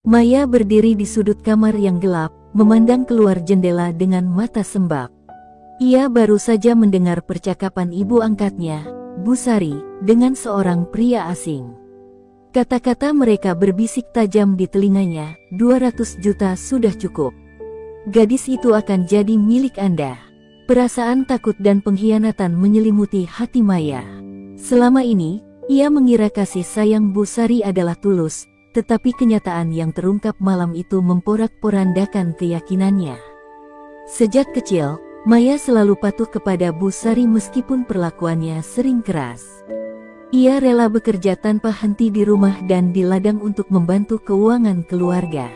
Maya berdiri di sudut kamar yang gelap, memandang keluar jendela dengan mata sembab. Ia baru saja mendengar percakapan ibu angkatnya, Bu Sari, dengan seorang pria asing. Kata-kata mereka berbisik tajam di telinganya, 200 juta sudah cukup. Gadis itu akan jadi milik Anda. Perasaan takut dan pengkhianatan menyelimuti hati Maya. Selama ini, ia mengira kasih sayang Bu Sari adalah tulus, tetapi kenyataan yang terungkap malam itu memporak-porandakan keyakinannya. Sejak kecil, Maya selalu patuh kepada Bu Sari meskipun perlakuannya sering keras. Ia rela bekerja tanpa henti di rumah dan di ladang untuk membantu keuangan keluarga.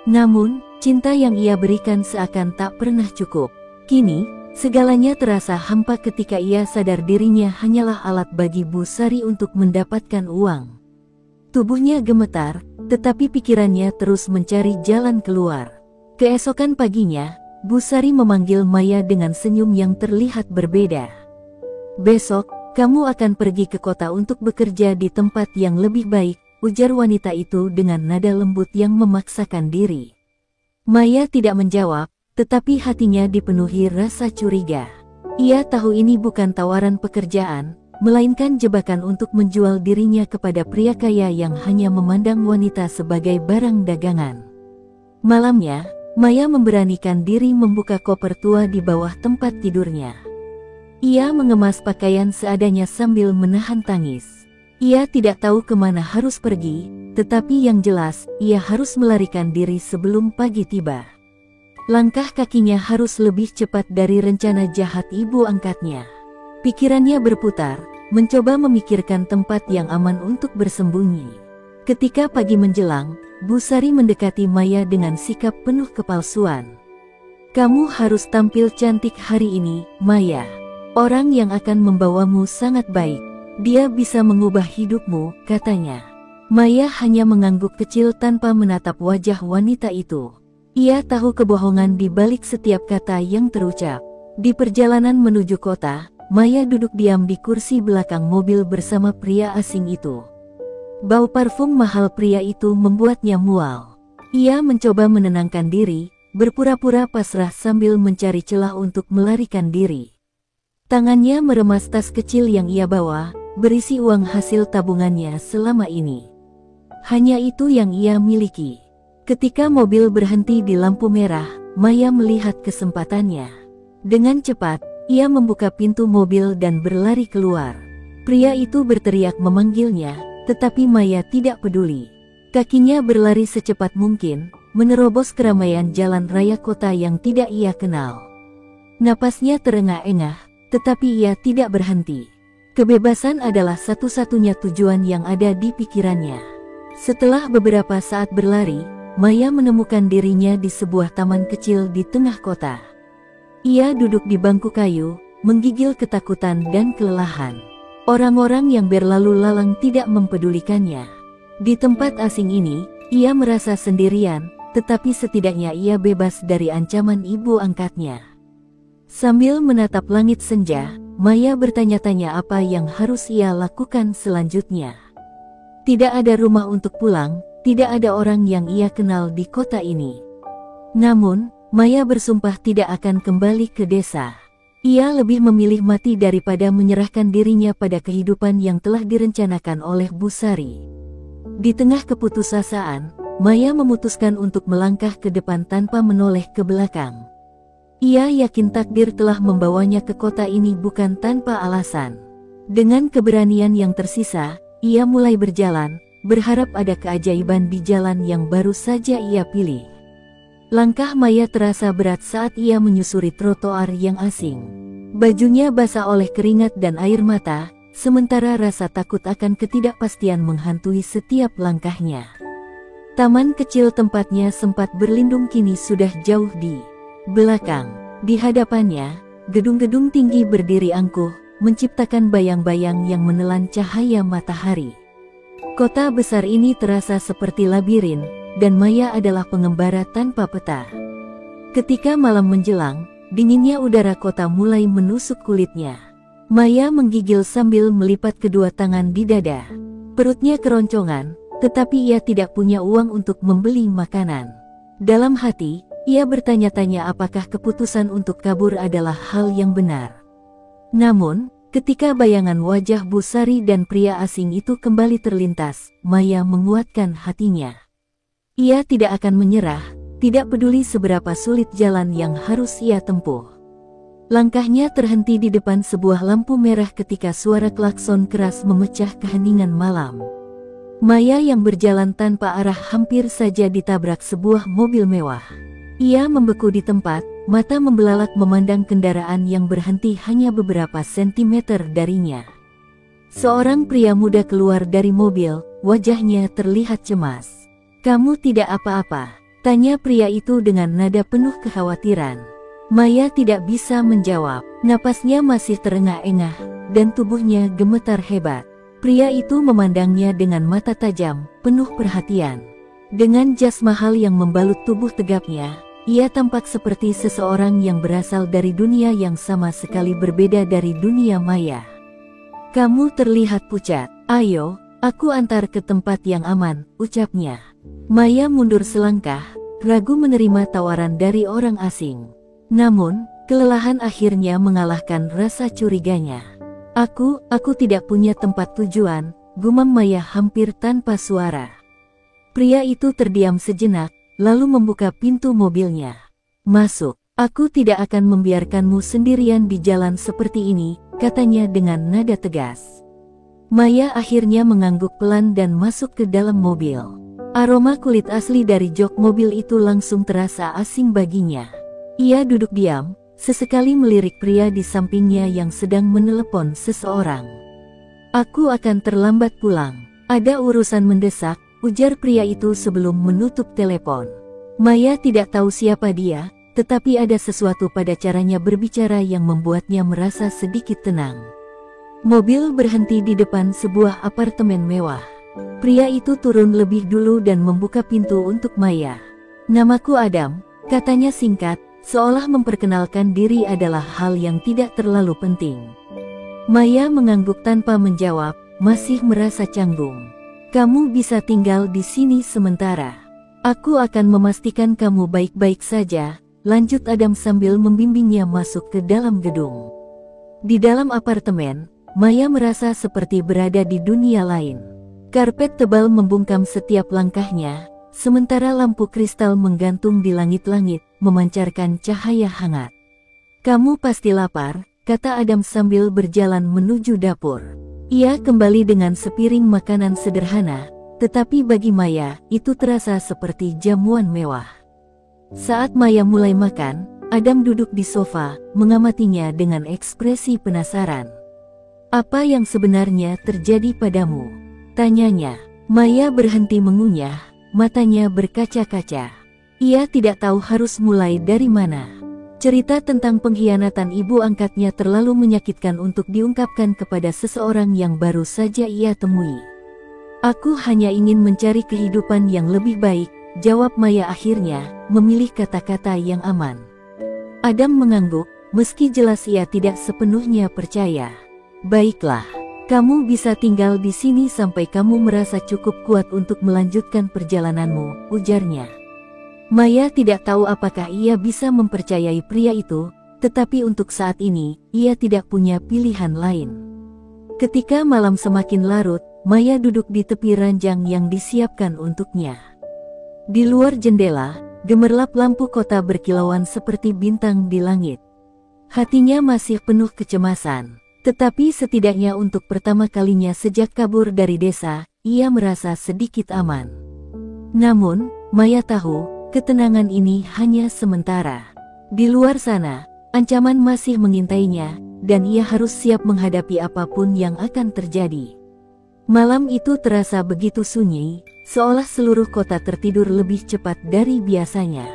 Namun, cinta yang ia berikan seakan tak pernah cukup. Kini, segalanya terasa hampa ketika ia sadar dirinya hanyalah alat bagi Bu Sari untuk mendapatkan uang. Tubuhnya gemetar, tetapi pikirannya terus mencari jalan keluar. Keesokan paginya, Bu Sari memanggil Maya dengan senyum yang terlihat berbeda. "Besok, kamu akan pergi ke kota untuk bekerja di tempat yang lebih baik," ujar wanita itu dengan nada lembut yang memaksakan diri. Maya tidak menjawab, tetapi hatinya dipenuhi rasa curiga. Ia tahu ini bukan tawaran pekerjaan, melainkan jebakan untuk menjual dirinya kepada pria kaya yang hanya memandang wanita sebagai barang dagangan. Malamnya, Maya memberanikan diri membuka koper tua di bawah tempat tidurnya. Ia mengemas pakaian seadanya sambil menahan tangis. Ia tidak tahu kemana harus pergi, tetapi yang jelas, ia harus melarikan diri sebelum pagi tiba. Langkah kakinya harus lebih cepat dari rencana jahat ibu angkatnya. Pikirannya berputar, mencoba memikirkan tempat yang aman untuk bersembunyi. Ketika pagi menjelang, Bu Sari mendekati Maya dengan sikap penuh kepalsuan. "Kamu harus tampil cantik hari ini, Maya. Orang yang akan membawamu sangat baik. Dia bisa mengubah hidupmu," katanya. Maya hanya mengangguk kecil tanpa menatap wajah wanita itu. Ia tahu kebohongan di balik setiap kata yang terucap. Di perjalanan menuju kota, Maya duduk diam di kursi belakang mobil bersama pria asing itu. Bau parfum mahal pria itu membuatnya mual. Ia mencoba menenangkan diri, berpura-pura pasrah sambil mencari celah untuk melarikan diri. Tangannya meremas tas kecil yang ia bawa, berisi uang hasil tabungannya selama ini. Hanya itu yang ia miliki. Ketika mobil berhenti di lampu merah, Maya melihat kesempatannya. Dengan cepat, ia membuka pintu mobil dan berlari keluar. Pria itu berteriak memanggilnya, tetapi Maya tidak peduli. Kakinya berlari secepat mungkin, menerobos keramaian jalan raya kota yang tidak ia kenal. Napasnya terengah-engah, tetapi ia tidak berhenti. Kebebasan adalah satu-satunya tujuan yang ada di pikirannya. Setelah beberapa saat berlari, Maya menemukan dirinya di sebuah taman kecil di tengah kota. Ia duduk di bangku kayu, menggigil ketakutan dan kelelahan. Orang-orang yang berlalu lalang tidak mempedulikannya. Di tempat asing ini, ia merasa sendirian, tetapi setidaknya ia bebas dari ancaman ibu angkatnya. Sambil menatap langit senja, Maya bertanya-tanya apa yang harus ia lakukan selanjutnya. Tidak ada rumah untuk pulang, tidak ada orang yang ia kenal di kota ini. Namun, Maya bersumpah tidak akan kembali ke desa. Ia lebih memilih mati daripada menyerahkan dirinya pada kehidupan yang telah direncanakan oleh Bu Sari. Di tengah keputusasaan, Maya memutuskan untuk melangkah ke depan tanpa menoleh ke belakang. Ia yakin takdir telah membawanya ke kota ini bukan tanpa alasan. Dengan keberanian yang tersisa, ia mulai berjalan, berharap ada keajaiban di jalan yang baru saja ia pilih. Langkah Maya terasa berat saat ia menyusuri trotoar yang asing. Bajunya basah oleh keringat dan air mata, sementara rasa takut akan ketidakpastian menghantui setiap langkahnya. Taman kecil tempatnya sempat berlindung kini sudah jauh di belakang. Di hadapannya, gedung-gedung tinggi berdiri angkuh, menciptakan bayang-bayang yang menelan cahaya matahari. Kota besar ini terasa seperti labirin, dan Maya adalah pengembara tanpa peta. Ketika malam menjelang, dinginnya udara kota mulai menusuk kulitnya. Maya menggigil sambil melipat kedua tangan di dada. Perutnya keroncongan, tetapi ia tidak punya uang untuk membeli makanan. Dalam hati, ia bertanya-tanya apakah keputusan untuk kabur adalah hal yang benar. Namun, ketika bayangan wajah Busari dan pria asing itu kembali terlintas, Maya menguatkan hatinya. Ia tidak akan menyerah, tidak peduli seberapa sulit jalan yang harus ia tempuh. Langkahnya terhenti di depan sebuah lampu merah ketika suara klakson keras memecah keheningan malam. Maya yang berjalan tanpa arah hampir saja ditabrak sebuah mobil mewah. Ia membeku di tempat, mata membelalak memandang kendaraan yang berhenti hanya beberapa sentimeter darinya. Seorang pria muda keluar dari mobil, wajahnya terlihat cemas. "Kamu tidak apa-apa?" tanya pria itu dengan nada penuh kekhawatiran. Maya tidak bisa menjawab, napasnya masih terengah-engah, dan tubuhnya gemetar hebat. Pria itu memandangnya dengan mata tajam, penuh perhatian. Dengan jas mahal yang membalut tubuh tegapnya, ia tampak seperti seseorang yang berasal dari dunia yang sama sekali berbeda dari dunia Maya. "Kamu terlihat pucat. Ayo, aku antar ke tempat yang aman," ucapnya. Maya mundur selangkah, ragu menerima tawaran dari orang asing. Namun, kelelahan akhirnya mengalahkan rasa curiganya. Aku tidak punya tempat tujuan," gumam Maya hampir tanpa suara. Pria itu terdiam sejenak, lalu membuka pintu mobilnya. "Masuk, aku tidak akan membiarkanmu sendirian di jalan seperti ini," katanya dengan nada tegas. Maya akhirnya mengangguk pelan dan masuk ke dalam mobil. Aroma kulit asli dari jok mobil itu langsung terasa asing baginya. Ia duduk diam, sesekali melirik pria di sampingnya yang sedang menelepon seseorang. "Aku akan terlambat pulang. Ada urusan mendesak," ujar pria itu sebelum menutup telepon. Maya tidak tahu siapa dia, tetapi ada sesuatu pada caranya berbicara yang membuatnya merasa sedikit tenang. Mobil berhenti di depan sebuah apartemen mewah. Pria itu turun lebih dulu dan membuka pintu untuk Maya. "Namaku Adam," katanya singkat, seolah memperkenalkan diri adalah hal yang tidak terlalu penting. Maya mengangguk tanpa menjawab, masih merasa canggung. "Kamu bisa tinggal di sini sementara. Aku akan memastikan kamu baik-baik saja," lanjut Adam sambil membimbingnya masuk ke dalam gedung. Di dalam apartemen, Maya merasa seperti berada di dunia lain. Karpet tebal membungkam setiap langkahnya, sementara lampu kristal menggantung di langit-langit, memancarkan cahaya hangat. "Kamu pasti lapar," kata Adam sambil berjalan menuju dapur. Ia kembali dengan sepiring makanan sederhana, tetapi bagi Maya, itu terasa seperti jamuan mewah. Saat Maya mulai makan, Adam duduk di sofa, mengamatinya dengan ekspresi penasaran. "Apa yang sebenarnya terjadi padamu?" tanyanya. Maya berhenti mengunyah, matanya berkaca-kaca. Ia tidak tahu harus mulai dari mana. Cerita tentang pengkhianatan ibu angkatnya terlalu menyakitkan untuk diungkapkan kepada seseorang yang baru saja ia temui. "Aku hanya ingin mencari kehidupan yang lebih baik," jawab Maya akhirnya, memilih kata-kata yang aman. Adam mengangguk, meski jelas ia tidak sepenuhnya percaya. "Baiklah. Kamu bisa tinggal di sini sampai kamu merasa cukup kuat untuk melanjutkan perjalananmu," ujarnya. Maya tidak tahu apakah ia bisa mempercayai pria itu, tetapi untuk saat ini, ia tidak punya pilihan lain. Ketika malam semakin larut, Maya duduk di tepi ranjang yang disiapkan untuknya. Di luar jendela, gemerlap lampu kota berkilauan seperti bintang di langit. Hatinya masih penuh kecemasan. Tetapi setidaknya untuk pertama kalinya sejak kabur dari desa, ia merasa sedikit aman. Namun, Maya tahu, ketenangan ini hanya sementara. Di luar sana, ancaman masih mengintainya, dan ia harus siap menghadapi apapun yang akan terjadi. Malam itu terasa begitu sunyi, seolah seluruh kota tertidur lebih cepat dari biasanya.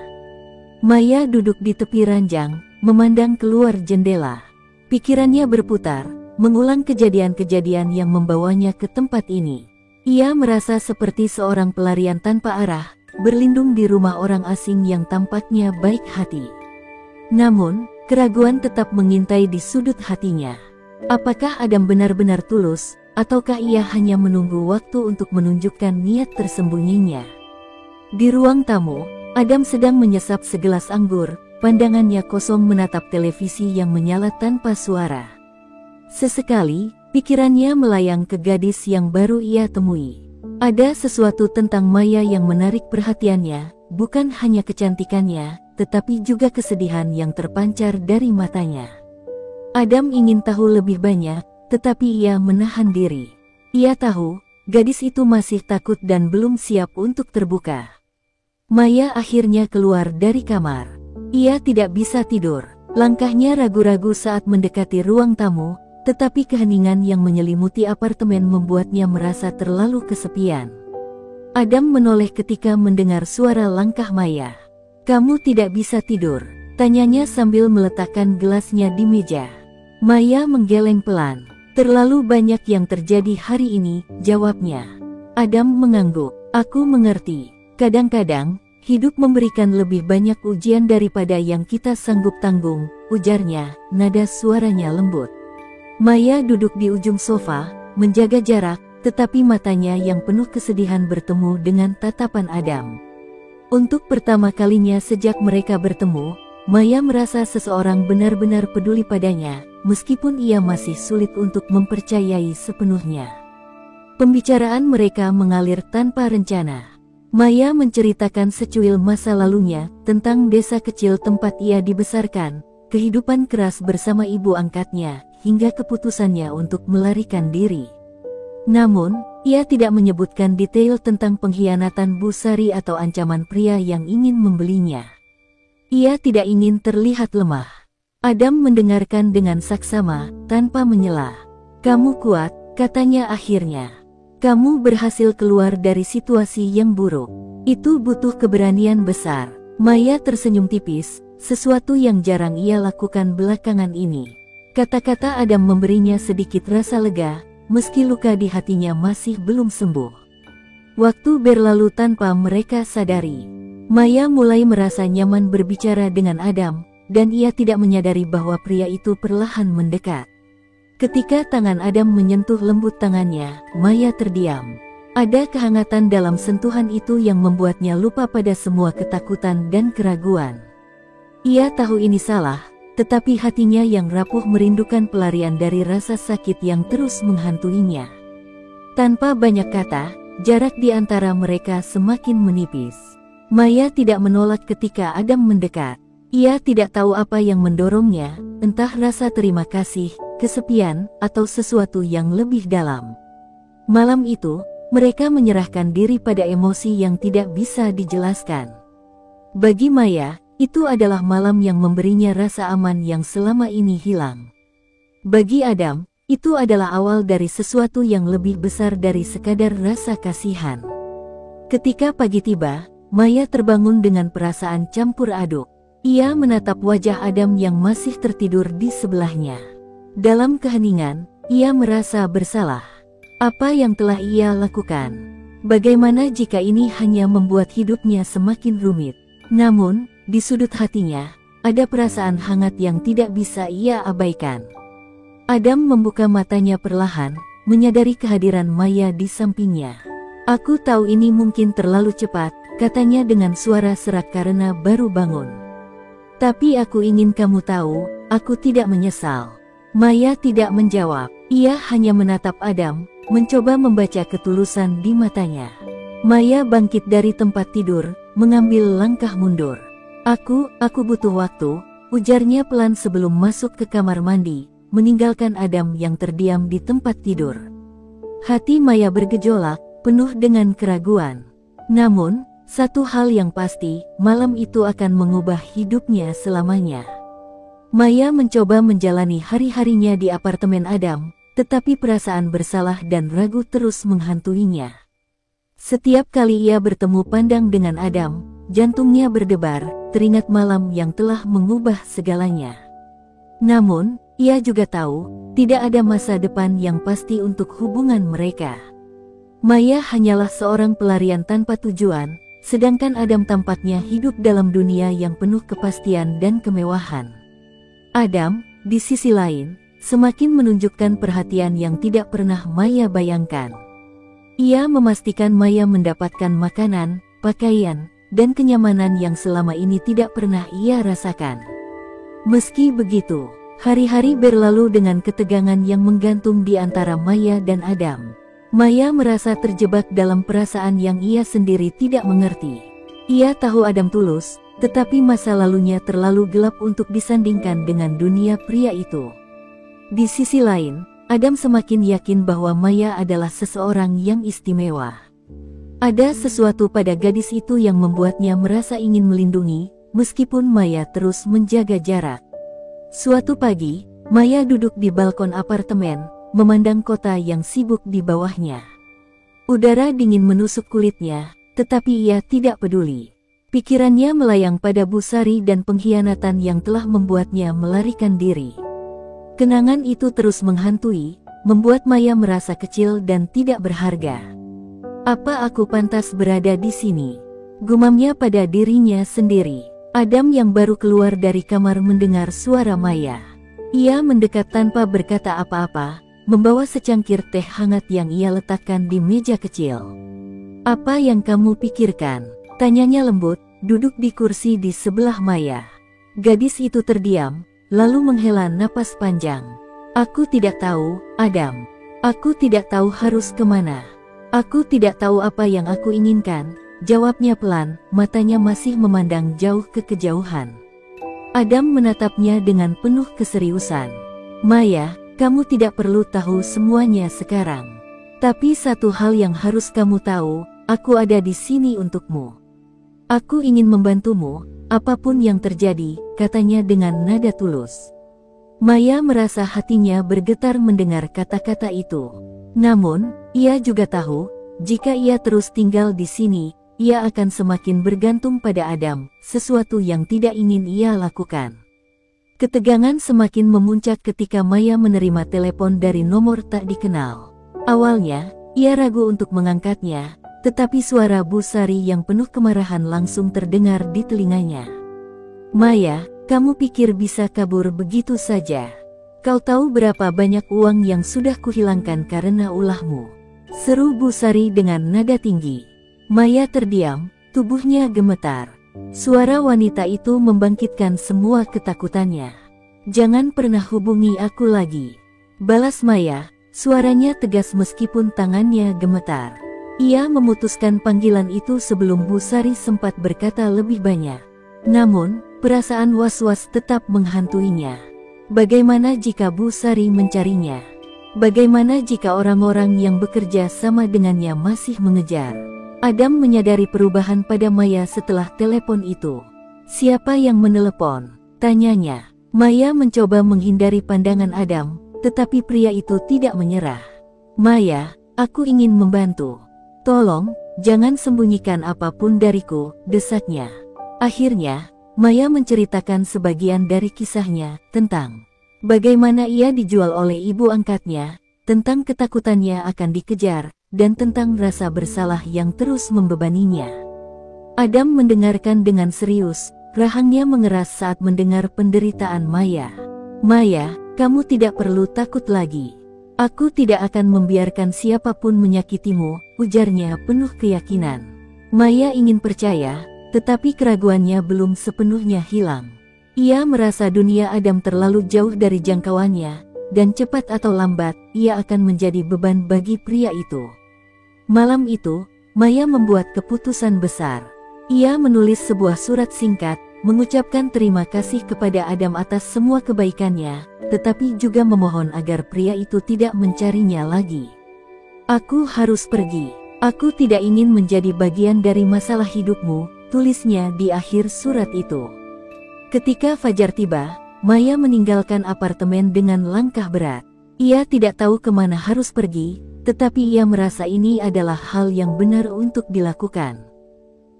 Maya duduk di tepi ranjang, memandang keluar jendela. Pikirannya berputar, mengulang kejadian-kejadian yang membawanya ke tempat ini. Ia merasa seperti seorang pelarian tanpa arah, berlindung di rumah orang asing yang tampaknya baik hati. Namun, keraguan tetap mengintai di sudut hatinya. Apakah Adam benar-benar tulus, ataukah ia hanya menunggu waktu untuk menunjukkan niat tersembunyinya? Di ruang tamu, Adam sedang menyesap segelas anggur, pandangannya kosong menatap televisi yang menyala tanpa suara. Sesekali, pikirannya melayang ke gadis yang baru ia temui. Ada sesuatu tentang Maya yang menarik perhatiannya, bukan hanya kecantikannya, tetapi juga kesedihan yang terpancar dari matanya. Adam ingin tahu lebih banyak, tetapi ia menahan diri. Ia tahu, gadis itu masih takut dan belum siap untuk terbuka. Maya akhirnya keluar dari kamar. Ia tidak bisa tidur. Langkahnya ragu-ragu saat mendekati ruang tamu, tetapi keheningan yang menyelimuti apartemen membuatnya merasa terlalu kesepian. Adam menoleh ketika mendengar suara langkah Maya. "Kamu tidak bisa tidur?" tanyanya sambil meletakkan gelasnya di meja. Maya menggeleng pelan. "Terlalu banyak yang terjadi hari ini," jawabnya. Adam mengangguk. "Aku mengerti. Kadang-kadang, hidup memberikan lebih banyak ujian daripada yang kita sanggup tanggung," ujarnya, nada suaranya lembut. Maya duduk di ujung sofa, menjaga jarak, tetapi matanya yang penuh kesedihan bertemu dengan tatapan Adam. Untuk pertama kalinya sejak mereka bertemu, Maya merasa seseorang benar-benar peduli padanya, meskipun ia masih sulit untuk mempercayai sepenuhnya. Pembicaraan mereka mengalir tanpa rencana. Maya menceritakan secuil masa lalunya, tentang desa kecil tempat ia dibesarkan, kehidupan keras bersama ibu angkatnya, hingga keputusannya untuk melarikan diri. Namun, ia tidak menyebutkan detail tentang pengkhianatan Busari atau ancaman pria yang ingin membelinya. Ia tidak ingin terlihat lemah. Adam mendengarkan dengan saksama, tanpa menyela. "Kamu kuat," katanya akhirnya. "Kamu berhasil keluar dari situasi yang buruk. Itu butuh keberanian besar." Maya tersenyum tipis, sesuatu yang jarang ia lakukan belakangan ini. Kata-kata Adam memberinya sedikit rasa lega, meski luka di hatinya masih belum sembuh. Waktu berlalu tanpa mereka sadari. Maya mulai merasa nyaman berbicara dengan Adam, dan ia tidak menyadari bahwa pria itu perlahan mendekat. Ketika tangan Adam menyentuh lembut tangannya, Maya terdiam. Ada kehangatan dalam sentuhan itu yang membuatnya lupa pada semua ketakutan dan keraguan. Ia tahu ini salah, tetapi hatinya yang rapuh merindukan pelarian dari rasa sakit yang terus menghantuinya. Tanpa banyak kata, jarak di antara mereka semakin menipis. Maya tidak menolak ketika Adam mendekat. Ia tidak tahu apa yang mendorongnya, entah rasa terima kasih, kesepian, atau sesuatu yang lebih dalam. Malam itu, mereka menyerahkan diri pada emosi yang tidak bisa dijelaskan. Bagi Maya, itu adalah malam yang memberinya rasa aman yang selama ini hilang. Bagi Adam, itu adalah awal dari sesuatu yang lebih besar dari sekadar rasa kasihan. Ketika pagi tiba, Maya terbangun dengan perasaan campur aduk. Ia menatap wajah Adam yang masih tertidur di sebelahnya. Dalam keheningan, ia merasa bersalah. Apa yang telah ia lakukan? Bagaimana jika ini hanya membuat hidupnya semakin rumit? Namun, di sudut hatinya, ada perasaan hangat yang tidak bisa ia abaikan. Adam membuka matanya perlahan, menyadari kehadiran Maya di sampingnya. "Aku tahu ini mungkin terlalu cepat," katanya dengan suara serak karena baru bangun. "Tapi aku ingin kamu tahu, aku tidak menyesal." Maya tidak menjawab. Ia hanya menatap Adam, mencoba membaca ketulusan di matanya. Maya bangkit dari tempat tidur, mengambil langkah mundur. Aku butuh waktu," ujarnya pelan sebelum masuk ke kamar mandi, meninggalkan Adam yang terdiam di tempat tidur. Hati Maya bergejolak, penuh dengan keraguan. Namun, satu hal yang pasti, malam itu akan mengubah hidupnya selamanya. Maya mencoba menjalani hari-harinya di apartemen Adam, tetapi perasaan bersalah dan ragu terus menghantuinya. Setiap kali ia bertemu pandang dengan Adam, jantungnya berdebar, teringat malam yang telah mengubah segalanya. Namun, ia juga tahu, tidak ada masa depan yang pasti untuk hubungan mereka. Maya hanyalah seorang pelarian tanpa tujuan, sedangkan Adam tampaknya hidup dalam dunia yang penuh kepastian dan kemewahan. Adam, di sisi lain, semakin menunjukkan perhatian yang tidak pernah Maya bayangkan. Ia memastikan Maya mendapatkan makanan, pakaian, dan kenyamanan yang selama ini tidak pernah ia rasakan. Meski begitu, hari-hari berlalu dengan ketegangan yang menggantung di antara Maya dan Adam. Maya merasa terjebak dalam perasaan yang ia sendiri tidak mengerti. Ia tahu Adam tulus, tetapi masa lalunya terlalu gelap untuk disandingkan dengan dunia pria itu. Di sisi lain, Adam semakin yakin bahwa Maya adalah seseorang yang istimewa. Ada sesuatu pada gadis itu yang membuatnya merasa ingin melindungi, meskipun Maya terus menjaga jarak. Suatu pagi, Maya duduk di balkon apartemen, memandang kota yang sibuk di bawahnya. Udara dingin menusuk kulitnya, tetapi ia tidak peduli. Pikirannya melayang pada Busari dan pengkhianatan yang telah membuatnya melarikan diri. Kenangan itu terus menghantui, membuat Maya merasa kecil dan tidak berharga. Apa aku pantas berada di sini? Gumamnya pada dirinya sendiri. Adam yang baru keluar dari kamar mendengar suara Maya. Ia mendekat tanpa berkata apa-apa, membawa secangkir teh hangat yang ia letakkan di meja kecil. "Apa yang kamu pikirkan?" tanyanya lembut, duduk di kursi di sebelah Maya. Gadis itu terdiam, lalu menghela napas panjang. "Aku tidak tahu, Adam. Aku tidak tahu harus kemana. Aku tidak tahu apa yang aku inginkan," jawabnya pelan, matanya masih memandang jauh ke kejauhan. Adam menatapnya dengan penuh keseriusan. "Maya, kamu tidak perlu tahu semuanya sekarang. Tapi satu hal yang harus kamu tahu, aku ada di sini untukmu. Aku ingin membantumu, apapun yang terjadi," katanya dengan nada tulus. Maya merasa hatinya bergetar mendengar kata-kata itu. Namun, ia juga tahu, jika ia terus tinggal di sini, ia akan semakin bergantung pada Adam, sesuatu yang tidak ingin ia lakukan. Ketegangan semakin memuncak ketika Maya menerima telepon dari nomor tak dikenal. Awalnya, ia ragu untuk mengangkatnya, tetapi suara Busari yang penuh kemarahan langsung terdengar di telinganya. "Maya, kamu pikir bisa kabur begitu saja? Kau tahu berapa banyak uang yang sudah kuhilangkan karena ulahmu?" seru Busari dengan nada tinggi. Maya terdiam, tubuhnya gemetar. Suara wanita itu membangkitkan semua ketakutannya. "Jangan pernah hubungi aku lagi," balas Maya, suaranya tegas meskipun tangannya gemetar. Ia memutuskan panggilan itu sebelum Busari sempat berkata lebih banyak. Namun, perasaan was-was tetap menghantuinya. Bagaimana jika Busari mencarinya? Bagaimana jika orang-orang yang bekerja sama dengannya masih mengejar? Adam menyadari perubahan pada Maya setelah telepon itu. "Siapa yang menelepon?" tanyanya. Maya mencoba menghindari pandangan Adam, tetapi pria itu tidak menyerah. "Maya, aku ingin membantu. Tolong, jangan sembunyikan apapun dariku," desaknya. Akhirnya, Maya menceritakan sebagian dari kisahnya, tentang bagaimana ia dijual oleh ibu angkatnya, tentang ketakutannya akan dikejar, dan tentang rasa bersalah yang terus membebaninya. Adam mendengarkan dengan serius, rahangnya mengeras saat mendengar penderitaan Maya. "Maya, kamu tidak perlu takut lagi. Aku tidak akan membiarkan siapapun menyakitimu," ujarnya penuh keyakinan. Maya ingin percaya, tetapi keraguannya belum sepenuhnya hilang. Ia merasa dunia Adam terlalu jauh dari jangkauannya, dan cepat atau lambat, ia akan menjadi beban bagi pria itu. Malam itu, Maya membuat keputusan besar. Ia menulis sebuah surat singkat, mengucapkan terima kasih kepada Adam atas semua kebaikannya, tetapi juga memohon agar pria itu tidak mencarinya lagi. "Aku harus pergi. Aku tidak ingin menjadi bagian dari masalah hidupmu," tulisnya di akhir surat itu. Ketika fajar tiba, Maya meninggalkan apartemen dengan langkah berat. Ia tidak tahu kemana harus pergi, tetapi ia merasa ini adalah hal yang benar untuk dilakukan.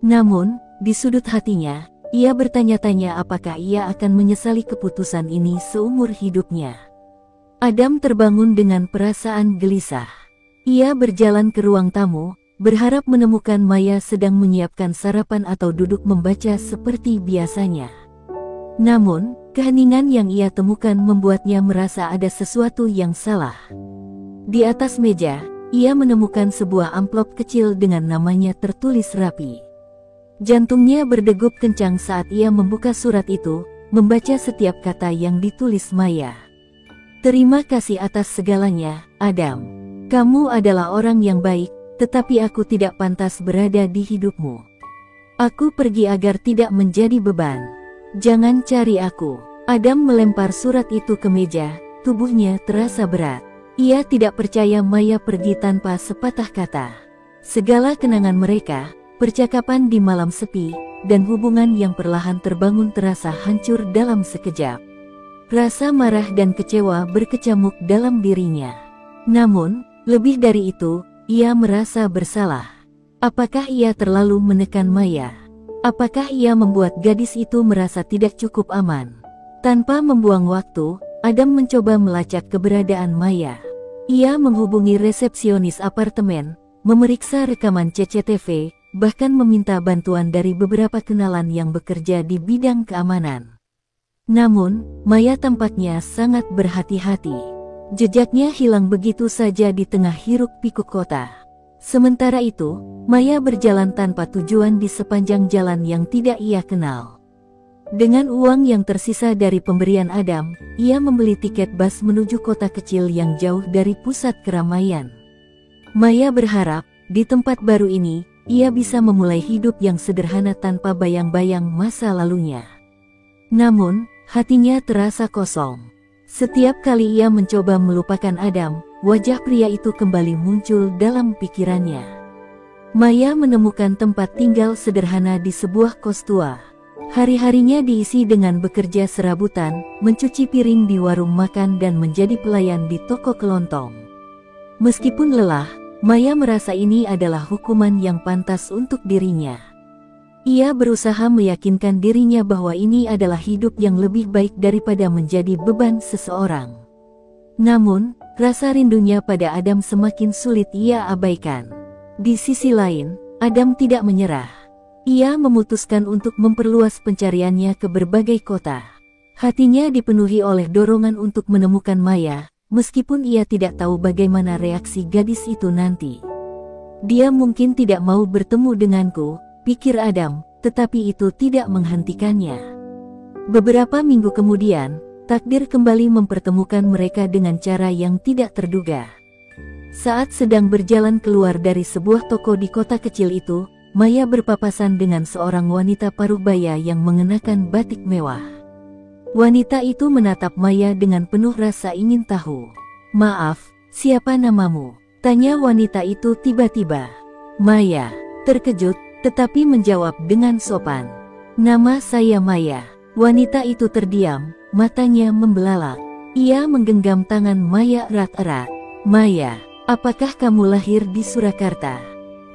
Namun, di sudut hatinya, ia bertanya-tanya apakah ia akan menyesali keputusan ini seumur hidupnya. Adam terbangun dengan perasaan gelisah. Ia berjalan ke ruang tamu, berharap menemukan Maya sedang menyiapkan sarapan atau duduk membaca seperti biasanya. Namun, keheningan yang ia temukan membuatnya merasa ada sesuatu yang salah. Di atas meja, ia menemukan sebuah amplop kecil dengan namanya tertulis rapi. Jantungnya berdegup kencang saat ia membuka surat itu, membaca setiap kata yang ditulis Maya. Terima kasih atas segalanya, Adam. Kamu adalah orang yang baik, tetapi aku tidak pantas berada di hidupmu. Aku pergi agar tidak menjadi beban. Jangan cari aku. Adam melempar surat itu ke meja, tubuhnya terasa berat. Ia tidak percaya Maya pergi tanpa sepatah kata. Segala kenangan mereka, percakapan di malam sepi, dan hubungan yang perlahan terbangun terasa hancur dalam sekejap. Rasa marah dan kecewa berkecamuk dalam dirinya. Namun, lebih dari itu, ia merasa bersalah. Apakah ia terlalu menekan Maya? Apakah ia membuat gadis itu merasa tidak cukup aman? Tanpa membuang waktu, Adam mencoba melacak keberadaan Maya. Ia menghubungi resepsionis apartemen, memeriksa rekaman CCTV, bahkan meminta bantuan dari beberapa kenalan yang bekerja di bidang keamanan. Namun, Maya tampaknya sangat berhati-hati. Jejaknya hilang begitu saja di tengah hiruk-pikuk kota. Sementara itu, Maya berjalan tanpa tujuan di sepanjang jalan yang tidak ia kenal. Dengan uang yang tersisa dari pemberian Adam, ia membeli tiket bus menuju kota kecil yang jauh dari pusat keramaian. Maya berharap, di tempat baru ini, ia bisa memulai hidup yang sederhana tanpa bayang-bayang masa lalunya. Namun, hatinya terasa kosong. Setiap kali ia mencoba melupakan Adam, wajah pria itu kembali muncul dalam pikirannya. Maya menemukan tempat tinggal sederhana di sebuah kos tua. Hari-harinya diisi dengan bekerja serabutan, mencuci piring di warung makan dan menjadi pelayan di toko kelontong. Meskipun lelah, Maya merasa ini adalah hukuman yang pantas untuk dirinya. Ia berusaha meyakinkan dirinya bahwa ini adalah hidup yang lebih baik daripada menjadi beban seseorang. Namun, rasa rindunya pada Adam semakin sulit ia abaikan. Di sisi lain, Adam tidak menyerah. Ia memutuskan untuk memperluas pencariannya ke berbagai kota. Hatinya dipenuhi oleh dorongan untuk menemukan Maya, meskipun ia tidak tahu bagaimana reaksi gadis itu nanti. Dia mungkin tidak mau bertemu denganku, pikir Adam, tetapi itu tidak menghentikannya. Beberapa minggu kemudian, takdir kembali mempertemukan mereka dengan cara yang tidak terduga. Saat sedang berjalan keluar dari sebuah toko di kota kecil itu, Maya berpapasan dengan seorang wanita parubaya yang mengenakan batik mewah. Wanita itu menatap Maya dengan penuh rasa ingin tahu. "Maaf, siapa namamu?" tanya wanita itu tiba-tiba. Maya terkejut, tetapi menjawab dengan sopan. "Nama saya Maya." Wanita itu terdiam, matanya membelalak. Ia menggenggam tangan Maya erat-erat. "Maya, apakah kamu lahir di Surakarta?"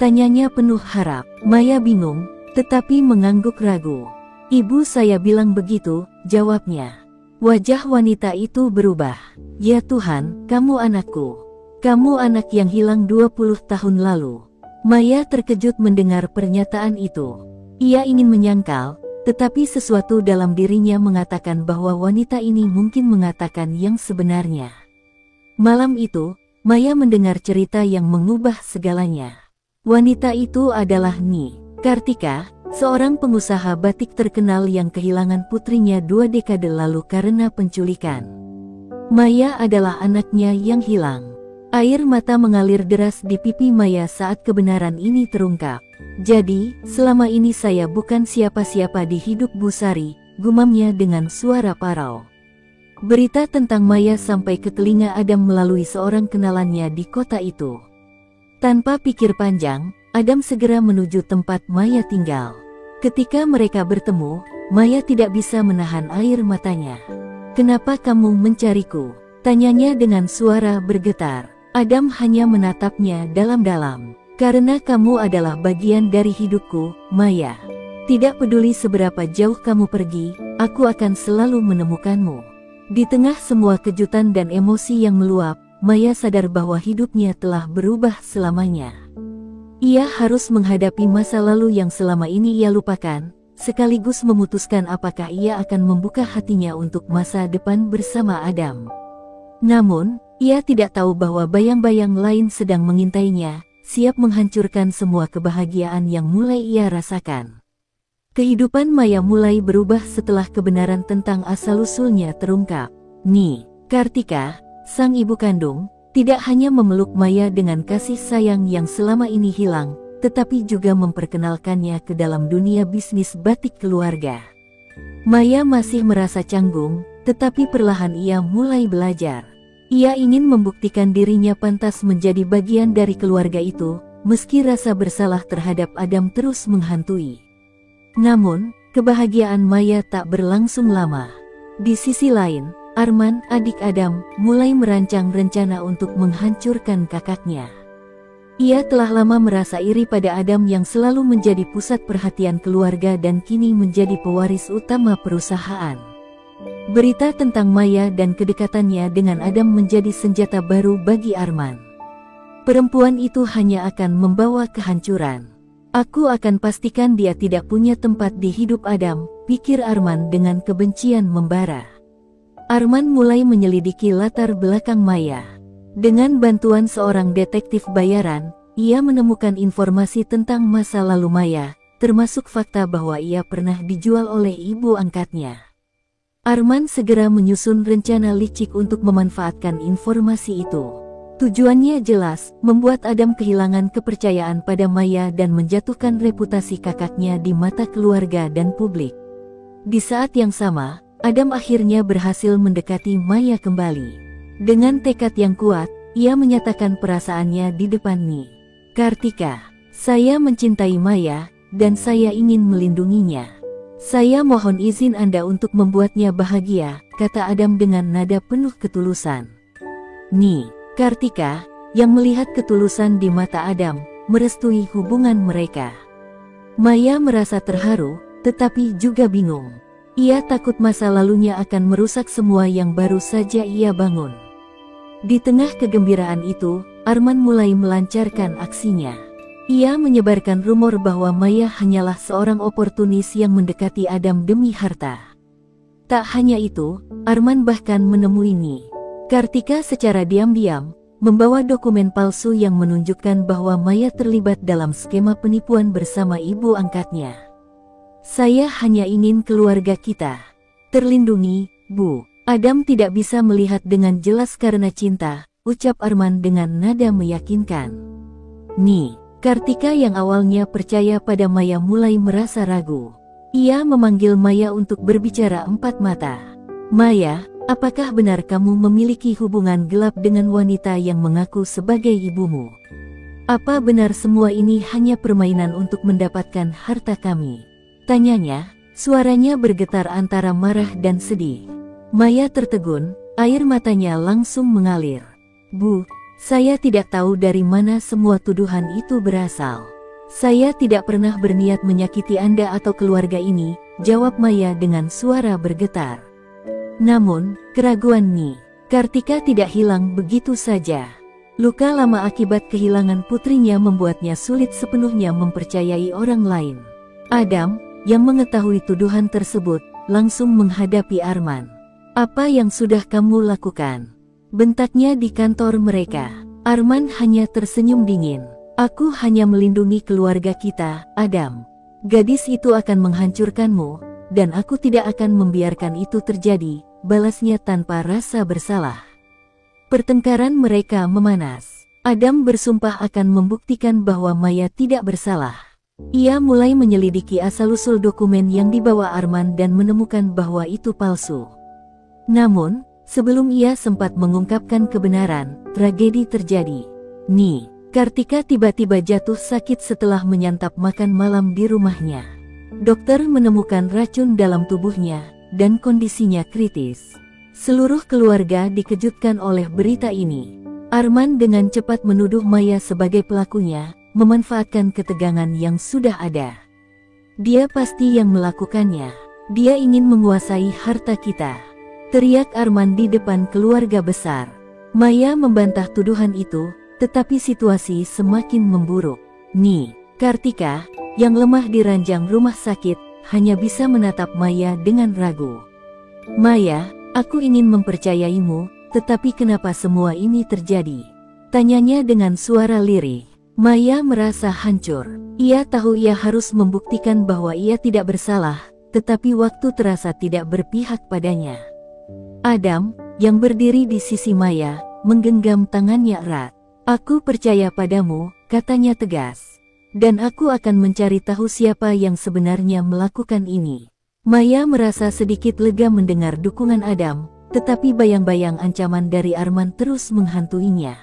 tanyanya penuh harap. Maya bingung, tetapi mengangguk ragu. "Ibu saya bilang begitu," jawabnya. Wajah wanita itu berubah. "Ya Tuhan, kamu anakku. Kamu anak yang hilang 20 tahun lalu." Maya terkejut mendengar pernyataan itu. Ia ingin menyangkal, tetapi sesuatu dalam dirinya mengatakan bahwa wanita ini mungkin mengatakan yang sebenarnya. Malam itu, Maya mendengar cerita yang mengubah segalanya. Wanita itu adalah Ni Kartika, seorang pengusaha batik terkenal yang kehilangan putrinya 2 dekade lalu karena penculikan. Maya adalah anaknya yang hilang. Air mata mengalir deras di pipi Maya saat kebenaran ini terungkap. "Jadi, selama ini saya bukan siapa-siapa di hidup Busari," gumamnya dengan suara parau. Berita tentang Maya sampai ke telinga Adam melalui seorang kenalannya di kota itu. Tanpa pikir panjang, Adam segera menuju tempat Maya tinggal. Ketika mereka bertemu, Maya tidak bisa menahan air matanya. "Kenapa kamu mencariku?" tanyanya dengan suara bergetar. Adam hanya menatapnya dalam-dalam. "Karena kamu adalah bagian dari hidupku, Maya. Tidak peduli seberapa jauh kamu pergi, aku akan selalu menemukanmu." Di tengah semua kejutan dan emosi yang meluap, Maya sadar bahwa hidupnya telah berubah selamanya. Ia harus menghadapi masa lalu yang selama ini ia lupakan, sekaligus memutuskan apakah ia akan membuka hatinya untuk masa depan bersama Adam. Namun, ia tidak tahu bahwa bayang-bayang lain sedang mengintainya, siap menghancurkan semua kebahagiaan yang mulai ia rasakan. Kehidupan Maya mulai berubah setelah kebenaran tentang asal-usulnya terungkap. Kartika, sang ibu kandung, tidak hanya memeluk Maya dengan kasih sayang yang selama ini hilang, tetapi juga memperkenalkannya ke dalam dunia bisnis batik keluarga. Maya masih merasa canggung, tetapi perlahan ia mulai belajar. Ia ingin membuktikan dirinya pantas menjadi bagian dari keluarga itu, meski rasa bersalah terhadap Adam terus menghantui. Namun, kebahagiaan Maya tak berlangsung lama. Di sisi lain, Arman, adik Adam, mulai merancang rencana untuk menghancurkan kakaknya. Ia telah lama merasa iri pada Adam yang selalu menjadi pusat perhatian keluarga dan kini menjadi pewaris utama perusahaan. Berita tentang Maya dan kedekatannya dengan Adam menjadi senjata baru bagi Arman. Perempuan itu hanya akan membawa kehancuran. Aku akan pastikan dia tidak punya tempat di hidup Adam, pikir Arman dengan kebencian membara. Arman mulai menyelidiki latar belakang Maya. Dengan bantuan seorang detektif bayaran, ia menemukan informasi tentang masa lalu Maya, termasuk fakta bahwa ia pernah dijual oleh ibu angkatnya. Arman segera menyusun rencana licik untuk memanfaatkan informasi itu. Tujuannya jelas, membuat Adam kehilangan kepercayaan pada Maya dan menjatuhkan reputasi kakaknya di mata keluarga dan publik. Di saat yang sama, Adam akhirnya berhasil mendekati Maya kembali. Dengan tekad yang kuat, ia menyatakan perasaannya di depan Kartika. Saya mencintai Maya, dan saya ingin melindunginya. Saya mohon izin Anda untuk membuatnya bahagia, kata Adam dengan nada penuh ketulusan. Kartika, yang melihat ketulusan di mata Adam, merestui hubungan mereka. Maya merasa terharu, tetapi juga bingung. Ia takut masa lalunya akan merusak semua yang baru saja ia bangun. Di tengah kegembiraan itu, Arman mulai melancarkan aksinya. Ia menyebarkan rumor bahwa Maya hanyalah seorang oportunis yang mendekati Adam demi harta. Tak hanya itu, Arman bahkan menemui Kartika secara diam-diam, membawa dokumen palsu yang menunjukkan bahwa Maya terlibat dalam skema penipuan bersama ibu angkatnya. Saya hanya ingin keluarga kita terlindungi, Bu. Adam tidak bisa melihat dengan jelas karena cinta, ucap Arman dengan nada meyakinkan. Kartika yang awalnya percaya pada Maya mulai merasa ragu. Ia memanggil Maya untuk berbicara empat mata. Maya, apakah benar kamu memiliki hubungan gelap dengan wanita yang mengaku sebagai ibumu? Apa benar semua ini hanya permainan untuk mendapatkan harta kami? Tanyanya, suaranya bergetar antara marah dan sedih. Maya tertegun, air matanya langsung mengalir. Bu, saya tidak tahu dari mana semua tuduhan itu berasal. Saya tidak pernah berniat menyakiti Anda atau keluarga ini, jawab Maya dengan suara bergetar. Namun, keraguan Kartika tidak hilang begitu saja. Luka lama akibat kehilangan putrinya membuatnya sulit sepenuhnya mempercayai orang lain. Adam, yang mengetahui tuduhan tersebut, langsung menghadapi Arman. Apa yang sudah kamu lakukan? Bentaknya di kantor mereka. Arman hanya tersenyum dingin. Aku hanya melindungi keluarga kita, Adam. Gadis itu akan menghancurkanmu, dan aku tidak akan membiarkan itu terjadi, balasnya tanpa rasa bersalah. Pertengkaran mereka memanas. Adam bersumpah akan membuktikan bahwa Maya tidak bersalah. Ia mulai menyelidiki asal-usul dokumen yang dibawa Arman dan menemukan bahwa itu palsu. Namun, sebelum ia sempat mengungkapkan kebenaran, tragedi terjadi. Kartika tiba-tiba jatuh sakit setelah menyantap makan malam di rumahnya. Dokter menemukan racun dalam tubuhnya, dan kondisinya kritis. Seluruh keluarga dikejutkan oleh berita ini. Arman dengan cepat menuduh Maya sebagai pelakunya, memanfaatkan ketegangan yang sudah ada. Dia pasti yang melakukannya. Dia ingin menguasai harta kita, teriak Arman di depan keluarga besar. Maya membantah tuduhan itu, tetapi situasi semakin memburuk. Kartika, yang lemah di ranjang rumah sakit, hanya bisa menatap Maya dengan ragu. "Maya, aku ingin mempercayaimu, tetapi kenapa semua ini terjadi?" tanyanya dengan suara lirih. Maya merasa hancur. Ia tahu ia harus membuktikan bahwa ia tidak bersalah, tetapi waktu terasa tidak berpihak padanya. Adam, yang berdiri di sisi Maya, menggenggam tangannya erat. "Aku percaya padamu," katanya tegas. "Dan aku akan mencari tahu siapa yang sebenarnya melakukan ini." Maya merasa sedikit lega mendengar dukungan Adam, tetapi bayang-bayang ancaman dari Arman terus menghantuinya.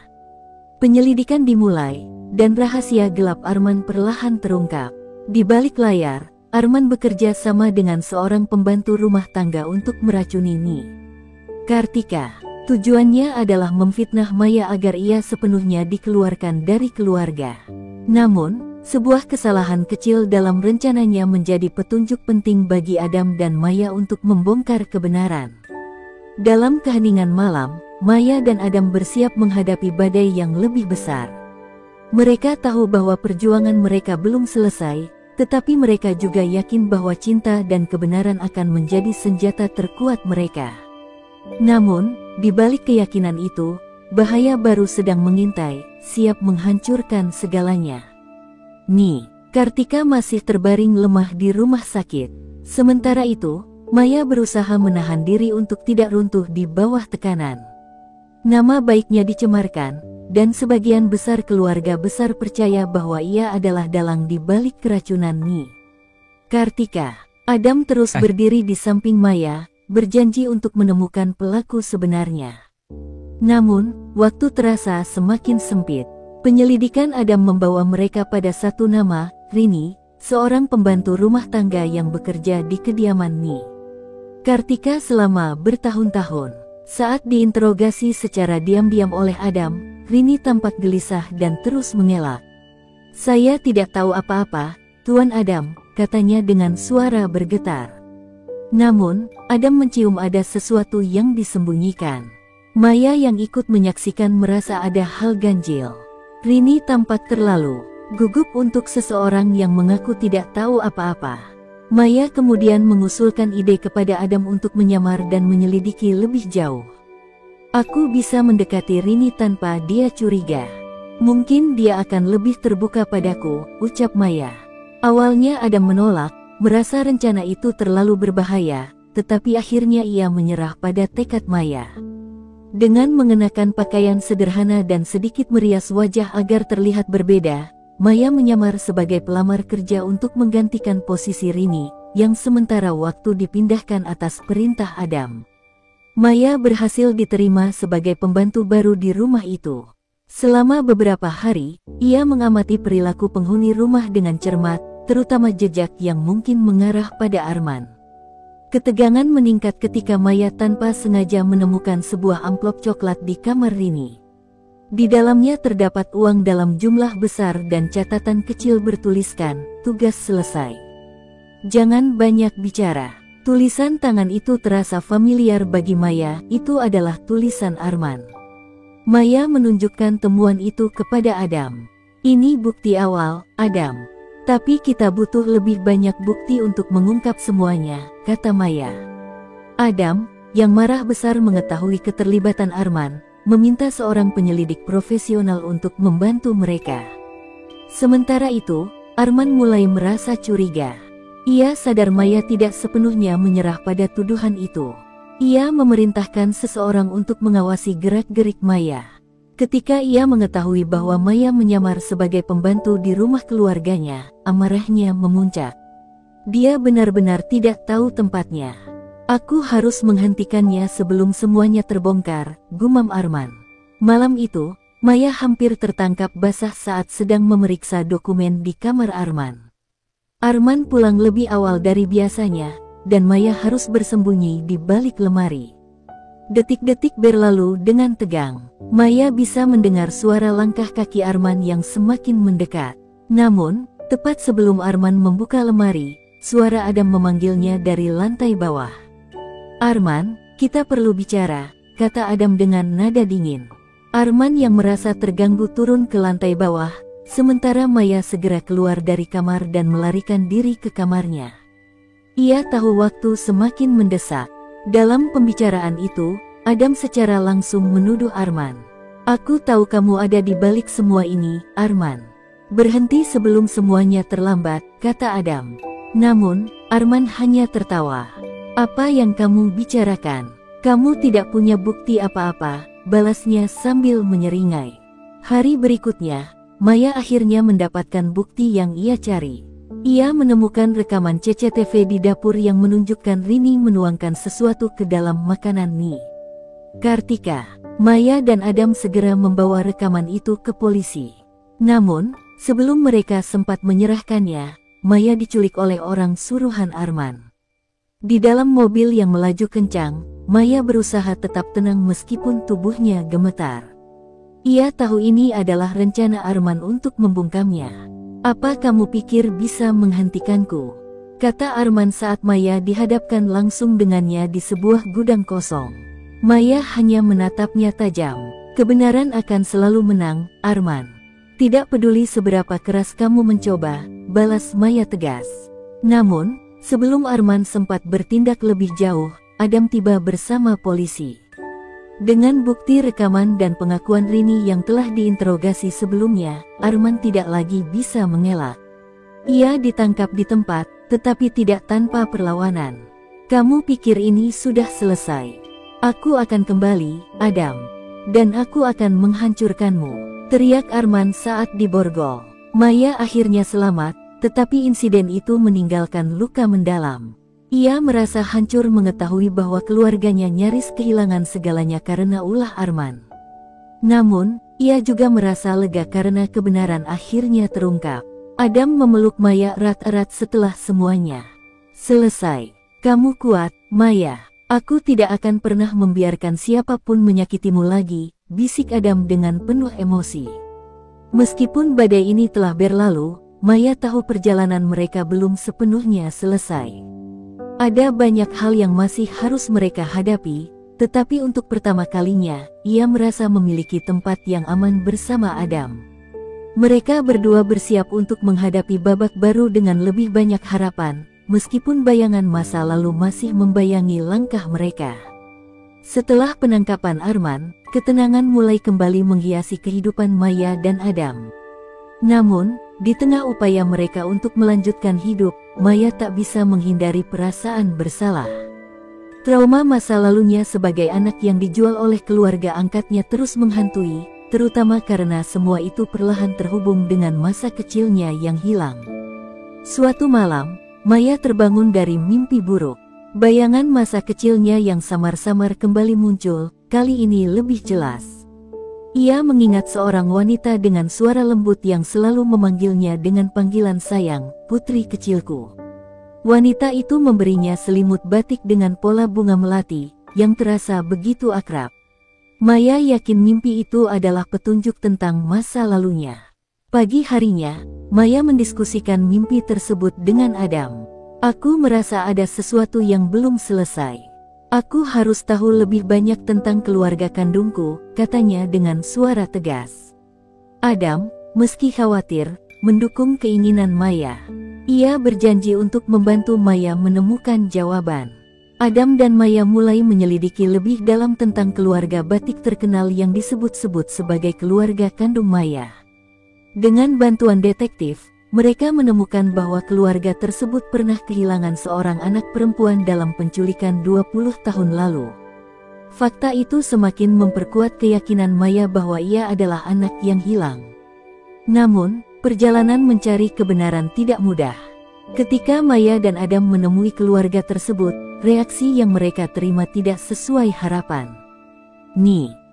Penyelidikan dimulai, dan rahasia gelap Arman perlahan terungkap. Di balik layar, Arman bekerja sama dengan seorang pembantu rumah tangga untuk meracuni Ni. Kartika. Tujuannya adalah memfitnah Maya agar ia sepenuhnya dikeluarkan dari keluarga. Namun, sebuah kesalahan kecil dalam rencananya menjadi petunjuk penting bagi Adam dan Maya untuk membongkar kebenaran. Dalam keheningan malam, Maya dan Adam bersiap menghadapi badai yang lebih besar. Mereka tahu bahwa perjuangan mereka belum selesai, tetapi mereka juga yakin bahwa cinta dan kebenaran akan menjadi senjata terkuat mereka. Namun, di balik keyakinan itu, bahaya baru sedang mengintai, siap menghancurkan segalanya. Ni, Kartika masih terbaring lemah di rumah sakit. Sementara itu, Maya berusaha menahan diri untuk tidak runtuh di bawah tekanan. Nama baiknya dicemarkan, dan sebagian besar keluarga besar percaya bahwa ia adalah dalang di balik keracunan Ni. Kartika. Adam terus berdiri di samping Maya, berjanji untuk menemukan pelaku sebenarnya. Namun, waktu terasa semakin sempit. Penyelidikan Adam membawa mereka pada satu nama, Rini, seorang pembantu rumah tangga yang bekerja di kediaman Ni. Kartika selama bertahun-tahun. Saat diinterogasi secara diam-diam oleh Adam, Rini tampak gelisah dan terus mengelak. "Saya tidak tahu apa-apa, Tuan Adam," katanya dengan suara bergetar. Namun, Adam mencium ada sesuatu yang disembunyikan. Maya yang ikut menyaksikan merasa ada hal ganjil. Rini tampak terlalu gugup untuk seseorang yang mengaku tidak tahu apa-apa. Maya kemudian mengusulkan ide kepada Adam untuk menyamar dan menyelidiki lebih jauh. "Aku bisa mendekati Rini tanpa dia curiga. Mungkin dia akan lebih terbuka padaku," ucap Maya. Awalnya Adam menolak, merasa rencana itu terlalu berbahaya, tetapi akhirnya ia menyerah pada tekad Maya. Dengan mengenakan pakaian sederhana dan sedikit merias wajah agar terlihat berbeda, Maya menyamar sebagai pelamar kerja untuk menggantikan posisi Rini, yang sementara waktu dipindahkan atas perintah Adam. Maya berhasil diterima sebagai pembantu baru di rumah itu. Selama beberapa hari, ia mengamati perilaku penghuni rumah dengan cermat, terutama jejak yang mungkin mengarah pada Arman. Ketegangan meningkat ketika Maya tanpa sengaja menemukan sebuah amplop coklat di kamar Rini. Di dalamnya terdapat uang dalam jumlah besar dan catatan kecil bertuliskan, "Tugas selesai. Jangan banyak bicara." Tulisan tangan itu terasa familiar bagi Maya, itu adalah tulisan Arman. Maya menunjukkan temuan itu kepada Adam. "Ini bukti awal, Adam. Tapi kita butuh lebih banyak bukti untuk mengungkap semuanya," kata Maya. Adam, yang marah besar mengetahui keterlibatan Arman, meminta seorang penyelidik profesional untuk membantu mereka. Sementara itu, Arman mulai merasa curiga. Ia sadar Maya tidak sepenuhnya menyerah pada tuduhan itu. Ia memerintahkan seseorang untuk mengawasi gerak-gerik Maya. Ketika ia mengetahui bahwa Maya menyamar sebagai pembantu di rumah keluarganya, amarahnya memuncak. Dia benar-benar tidak tahu tempatnya. "Aku harus menghentikannya sebelum semuanya terbongkar," gumam Arman. Malam itu, Maya hampir tertangkap basah saat sedang memeriksa dokumen di kamar Arman. Arman pulang lebih awal dari biasanya, dan Maya harus bersembunyi di balik lemari. Detik-detik berlalu dengan tegang. Maya bisa mendengar suara langkah kaki Arman yang semakin mendekat. Namun, tepat sebelum Arman membuka lemari, suara Adam memanggilnya dari lantai bawah. "Arman, kita perlu bicara," kata Adam dengan nada dingin. Arman yang merasa terganggu turun ke lantai bawah, sementara Maya segera keluar dari kamar dan melarikan diri ke kamarnya. Ia tahu waktu semakin mendesak. Dalam pembicaraan itu, Adam secara langsung menuduh Arman. Aku tahu kamu ada di balik semua ini, Arman. Berhenti sebelum semuanya terlambat, kata Adam. Namun, Arman hanya tertawa. Apa yang kamu bicarakan? Kamu tidak punya bukti apa-apa, balasnya sambil menyeringai. Hari berikutnya, Maya akhirnya mendapatkan bukti yang ia cari. Ia menemukan rekaman CCTV di dapur yang menunjukkan Rini menuangkan sesuatu ke dalam makanan mie. Kartika, Maya dan Adam segera membawa rekaman itu ke polisi. Namun, sebelum mereka sempat menyerahkannya, Maya diculik oleh orang suruhan Arman. Di dalam mobil yang melaju kencang, Maya berusaha tetap tenang meskipun tubuhnya gemetar. Ia tahu ini adalah rencana Arman untuk membungkamnya. Apa kamu pikir bisa menghentikanku? Kata Arman saat Maya dihadapkan langsung dengannya di sebuah gudang kosong. Maya hanya menatapnya tajam. Kebenaran akan selalu menang, Arman. Tidak peduli seberapa keras kamu mencoba, balas Maya tegas. Namun, sebelum Arman sempat bertindak lebih jauh, Adam tiba bersama polisi. Dengan bukti rekaman dan pengakuan Rini yang telah diinterogasi sebelumnya, Arman tidak lagi bisa mengelak. Ia ditangkap di tempat, tetapi tidak tanpa perlawanan. Kamu pikir ini sudah selesai? Aku akan kembali, Adam. Dan aku akan menghancurkanmu, teriak Arman saat diborgol. Maya akhirnya selamat, tetapi insiden itu meninggalkan luka mendalam. Ia merasa hancur mengetahui bahwa keluarganya nyaris kehilangan segalanya karena ulah Arman. Namun, ia juga merasa lega karena kebenaran akhirnya terungkap. Adam memeluk Maya erat-erat setelah semuanya selesai. Kamu kuat, Maya. Aku tidak akan pernah membiarkan siapapun menyakitimu lagi, bisik Adam dengan penuh emosi. Meskipun badai ini telah berlalu, Maya tahu perjalanan mereka belum sepenuhnya selesai. Ada banyak hal yang masih harus mereka hadapi, tetapi untuk pertama kalinya, ia merasa memiliki tempat yang aman bersama Adam. Mereka berdua bersiap untuk menghadapi babak baru dengan lebih banyak harapan, meskipun bayangan masa lalu masih membayangi langkah mereka. Setelah penangkapan Arman, ketenangan mulai kembali menghiasi kehidupan Maya dan Adam. Namun, di tengah upaya mereka untuk melanjutkan hidup, Maya tak bisa menghindari perasaan bersalah. Trauma masa lalunya sebagai anak yang dijual oleh keluarga angkatnya terus menghantui, terutama karena semua itu perlahan terhubung dengan masa kecilnya yang hilang. Suatu malam, Maya terbangun dari mimpi buruk. Bayangan masa kecilnya yang samar-samar kembali muncul, kali ini lebih jelas. Ia mengingat seorang wanita dengan suara lembut yang selalu memanggilnya dengan panggilan sayang, putri kecilku. Wanita itu memberinya selimut batik dengan pola bunga melati, yang terasa begitu akrab. Maya yakin mimpi itu adalah petunjuk tentang masa lalunya. Pagi harinya, Maya mendiskusikan mimpi tersebut dengan Adam. Aku merasa ada sesuatu yang belum selesai. Aku harus tahu lebih banyak tentang keluarga kandungku, katanya dengan suara tegas. Adam, meski khawatir, mendukung keinginan Maya. Ia berjanji untuk membantu Maya menemukan jawaban. Adam dan Maya mulai menyelidiki lebih dalam tentang keluarga batik terkenal yang disebut-sebut sebagai keluarga kandung Maya. Dengan bantuan detektif, mereka menemukan bahwa keluarga tersebut pernah kehilangan seorang anak perempuan dalam penculikan 20 tahun lalu. Fakta itu semakin memperkuat keyakinan Maya bahwa ia adalah anak yang hilang. Namun, perjalanan mencari kebenaran tidak mudah. Ketika Maya dan Adam menemui keluarga tersebut, reaksi yang mereka terima tidak sesuai harapan.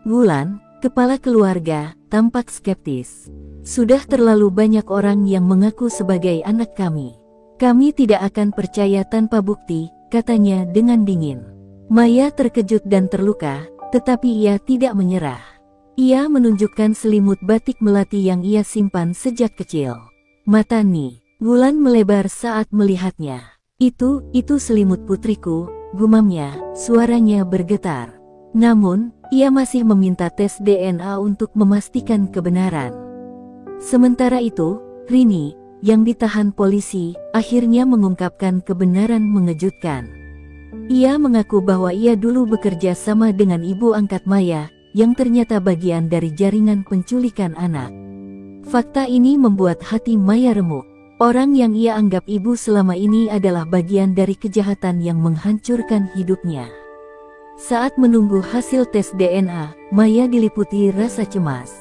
Wulan, kepala keluarga, tampak skeptis. Sudah terlalu banyak orang yang mengaku sebagai anak kami. Kami tidak akan percaya tanpa bukti, katanya dengan dingin. Maya terkejut dan terluka, tetapi ia tidak menyerah. Ia menunjukkan selimut batik melati yang ia simpan sejak kecil. Mata Wulan melebar saat melihatnya. Itu selimut putriku, gumamnya, suaranya bergetar. Namun, ia masih meminta tes DNA untuk memastikan kebenaran. Sementara itu, Rini, yang ditahan polisi, akhirnya mengungkapkan kebenaran mengejutkan. Ia mengaku bahwa ia dulu bekerja sama dengan ibu angkat Maya, yang ternyata bagian dari jaringan penculikan anak. Fakta ini membuat hati Maya remuk. Orang yang ia anggap ibu selama ini adalah bagian dari kejahatan yang menghancurkan hidupnya. Saat menunggu hasil tes DNA, Maya diliputi rasa cemas.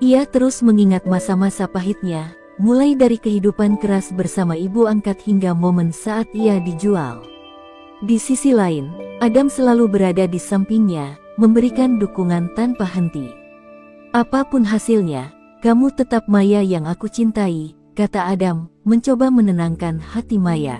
Ia terus mengingat masa-masa pahitnya, mulai dari kehidupan keras bersama ibu angkat hingga momen saat ia dijual. Di sisi lain, Adam selalu berada di sampingnya, memberikan dukungan tanpa henti. "Apapun hasilnya, kamu tetap Maya yang aku cintai," kata Adam, mencoba menenangkan hati Maya.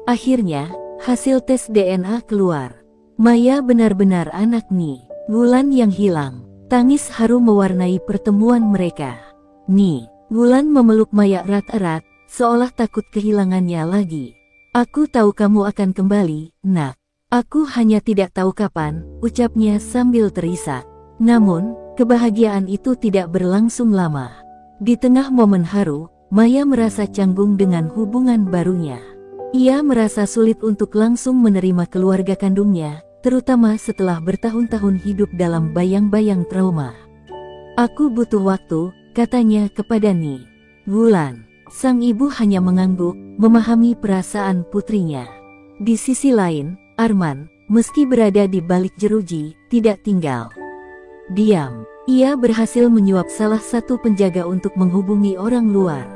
Akhirnya, hasil tes DNA keluar. Maya benar-benar anak Ni. Wulan yang hilang. Tangis haru mewarnai pertemuan mereka. Ni. Wulan memeluk Maya erat-erat, seolah takut kehilangannya lagi. "Aku tahu kamu akan kembali, Nak. Aku hanya tidak tahu kapan," ucapnya sambil terisak. Namun, kebahagiaan itu tidak berlangsung lama. Di tengah momen haru, Maya merasa canggung dengan hubungan barunya. Ia merasa sulit untuk langsung menerima keluarga kandungnya, terutama setelah bertahun-tahun hidup dalam bayang-bayang trauma. "Aku butuh waktu," katanya kepada Ni. Wulan, sang ibu hanya mengangguk, memahami perasaan putrinya. Di sisi lain, Arman, meski berada di balik jeruji, tidak tinggal diam. Ia berhasil menyuap salah satu penjaga untuk menghubungi orang luar.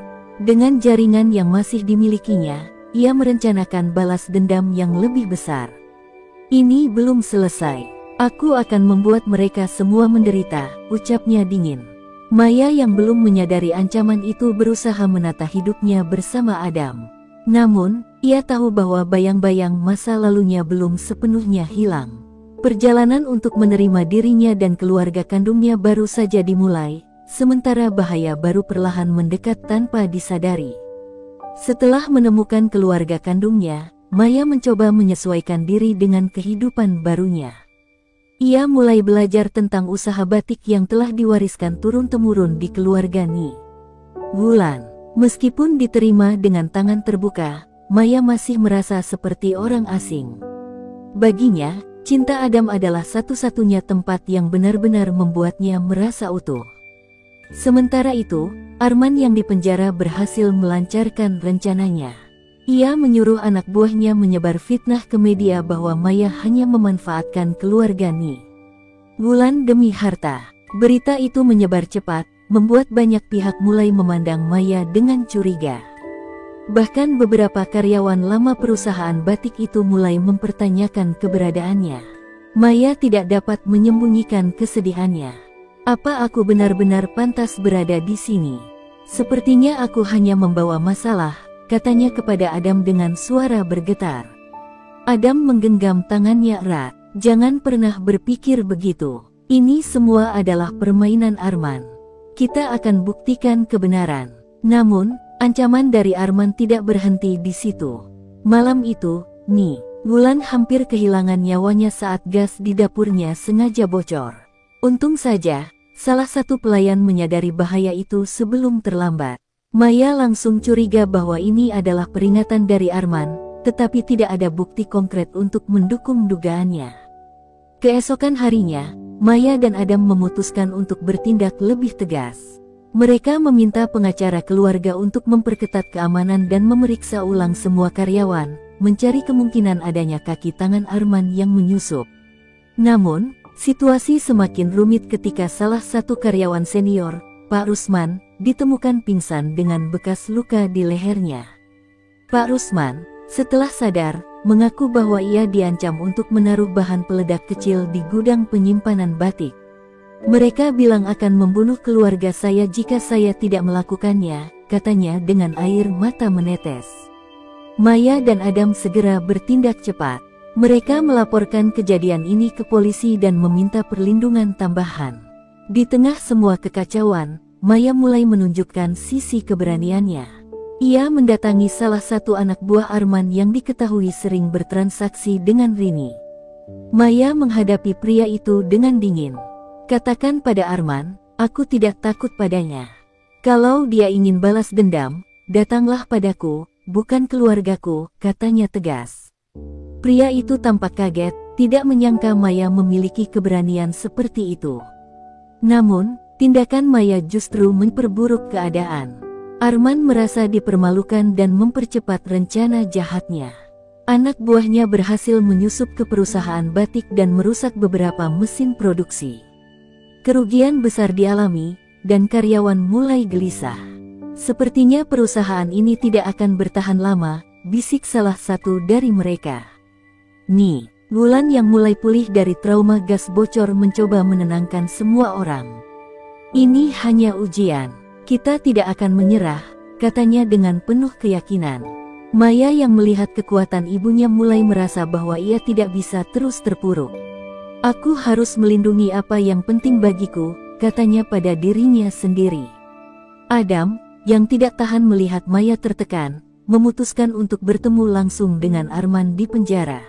Dengan jaringan yang masih dimilikinya, ia merencanakan balas dendam yang lebih besar. "Ini belum selesai. Aku akan membuat mereka semua menderita," ucapnya dingin. Maya yang belum menyadari ancaman itu berusaha menata hidupnya bersama Adam. Namun, ia tahu bahwa bayang-bayang masa lalunya belum sepenuhnya hilang. Perjalanan untuk menerima dirinya dan keluarga kandungnya baru saja dimulai, sementara bahaya baru perlahan mendekat tanpa disadari. Setelah menemukan keluarga kandungnya, Maya mencoba menyesuaikan diri dengan kehidupan barunya. Ia mulai belajar tentang usaha batik yang telah diwariskan turun-temurun di keluarga Ni. Wulan, meskipun diterima dengan tangan terbuka, Maya masih merasa seperti orang asing. Baginya, cinta Adam adalah satu-satunya tempat yang benar-benar membuatnya merasa utuh. Sementara itu, Arman yang dipenjara berhasil melancarkan rencananya. Ia menyuruh anak buahnya menyebar fitnah ke media bahwa Maya hanya memanfaatkan keluarga Ni. Wulan demi harta. Berita itu menyebar cepat, membuat banyak pihak mulai memandang Maya dengan curiga. Bahkan beberapa karyawan lama perusahaan batik itu mulai mempertanyakan keberadaannya. Maya tidak dapat menyembunyikan kesedihannya. "Apa aku benar-benar pantas berada di sini? Sepertinya aku hanya membawa masalah," katanya kepada Adam dengan suara bergetar. Adam menggenggam tangannya erat. "Jangan pernah berpikir begitu. Ini semua adalah permainan Arman. Kita akan buktikan kebenaran." Namun, ancaman dari Arman tidak berhenti di situ. Malam itu, Ni. Wulan hampir kehilangan nyawanya saat gas di dapurnya sengaja bocor. Untung saja, salah satu pelayan menyadari bahaya itu sebelum terlambat. Maya langsung curiga bahwa ini adalah peringatan dari Arman, tetapi tidak ada bukti konkret untuk mendukung dugaannya. Keesokan harinya, Maya dan Adam memutuskan untuk bertindak lebih tegas. Mereka meminta pengacara keluarga untuk memperketat keamanan dan memeriksa ulang semua karyawan, mencari kemungkinan adanya kaki tangan Arman yang menyusup. Namun, situasi semakin rumit ketika salah satu karyawan senior, Pak Rusman, ditemukan pingsan dengan bekas luka di lehernya. Pak Rusman, setelah sadar, mengaku bahwa ia diancam untuk menaruh bahan peledak kecil di gudang penyimpanan batik. "Mereka bilang akan membunuh keluarga saya jika saya tidak melakukannya," katanya dengan air mata menetes. Maya dan Adam segera bertindak cepat. Mereka melaporkan kejadian ini ke polisi dan meminta perlindungan tambahan. Di tengah semua kekacauan, Maya mulai menunjukkan sisi keberaniannya. Ia mendatangi salah satu anak buah Arman yang diketahui sering bertransaksi dengan Rini. Maya menghadapi pria itu dengan dingin. "Katakan pada Arman, aku tidak takut padanya. Kalau dia ingin balas dendam, datanglah padaku, bukan keluargaku, katanya tegas. Pria itu tampak kaget, tidak menyangka Maya memiliki keberanian seperti itu. Namun, tindakan Maya justru memperburuk keadaan. Arman merasa dipermalukan dan mempercepat rencana jahatnya. Anak buahnya berhasil menyusup ke perusahaan batik dan merusak beberapa mesin produksi. Kerugian besar dialami, dan karyawan mulai gelisah. Sepertinya perusahaan ini tidak akan bertahan lama, bisik salah satu dari mereka. Nih, Wulan yang mulai pulih dari trauma gas bocor mencoba menenangkan semua orang. Ini hanya ujian, kita tidak akan menyerah, katanya dengan penuh keyakinan. Maya yang melihat kekuatan ibunya mulai merasa bahwa ia tidak bisa terus terpuruk. Aku harus melindungi apa yang penting bagiku, katanya pada dirinya sendiri. Adam, yang tidak tahan melihat Maya tertekan, memutuskan untuk bertemu langsung dengan Arman di penjara.